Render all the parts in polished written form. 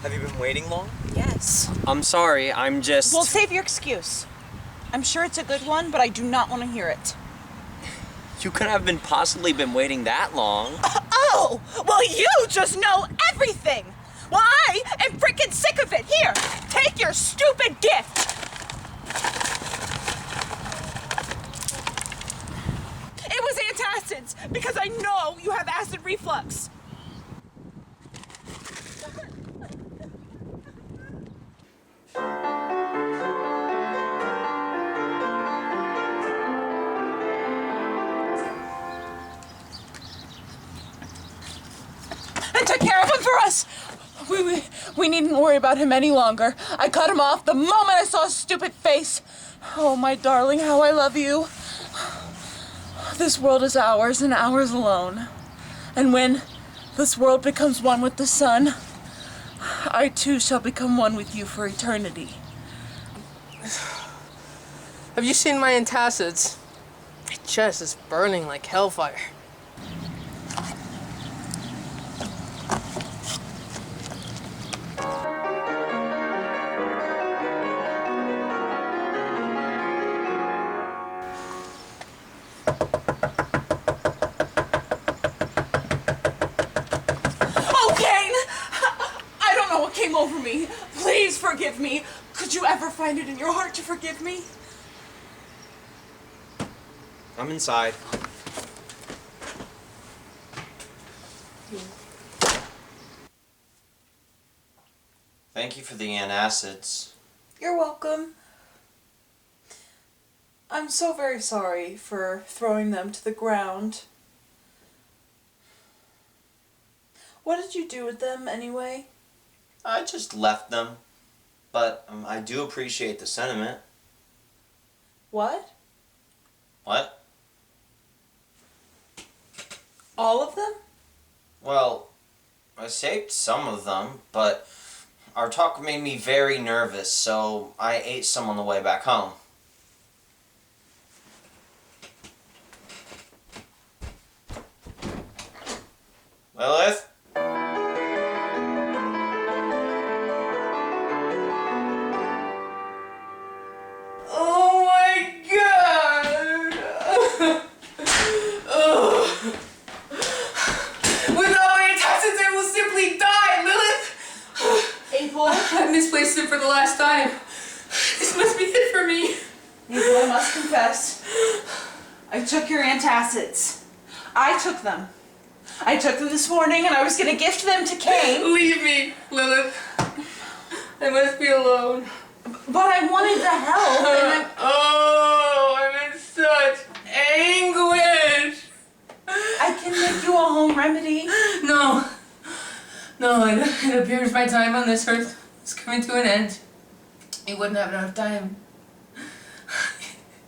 Have you been waiting long? Yes. I'm sorry, I'm just... Well, save your excuse. I'm sure it's a good one, but I do not want to hear it. You couldn't have been possibly been waiting that long. Oh! Well, you just know everything! Well, I am freaking sick of it! Here, take your stupid gift! It was antacids, because I know you have acid reflux. I took care of him for us. We needn't worry about him any longer. I cut him off the moment I saw his stupid face. Oh, my darling, how I love you. This world is ours and ours alone. And when this world becomes one with the sun, I too shall become one with you for eternity. Have you seen my antacids? My chest is burning like hellfire. What came over me? Please forgive me. Could you ever find it in your heart to forgive me? I'm inside. Thank you for the antacids. You're welcome. I'm so very sorry for throwing them to the ground. What did you do with them anyway? I just left them, but I do appreciate the sentiment. What? What? All of them? Well, I saved some of them, but our talk made me very nervous, so I ate some on the way back home. Lilith? I misplaced it for the last time. This must be it for me. Abel, I must confess. I took your antacids. I took them. I took them this morning and I was going to gift them to Cain. Leave me, Lilith. I must be alone. But I wanted to help and I'm in such anguish. I can make you a home remedy. No, it appears my time on this earth is coming to an end. You wouldn't have enough time.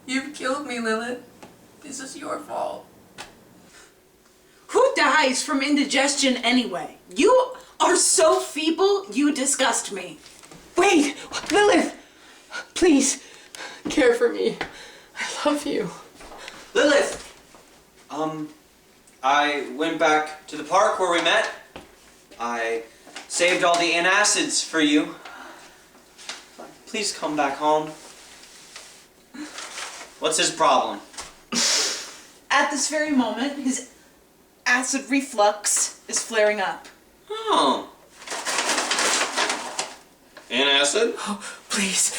You've killed me, Lilith. This is your fault. Who dies from indigestion anyway? You are so feeble, you disgust me. Wait, Lilith! Please, care for me. I love you. Lilith! I went back to the park where we met. I saved all the antacids for you. Please come back home. What's his problem? At this very moment, his acid reflux is flaring up. Oh. Antacid? Oh, please.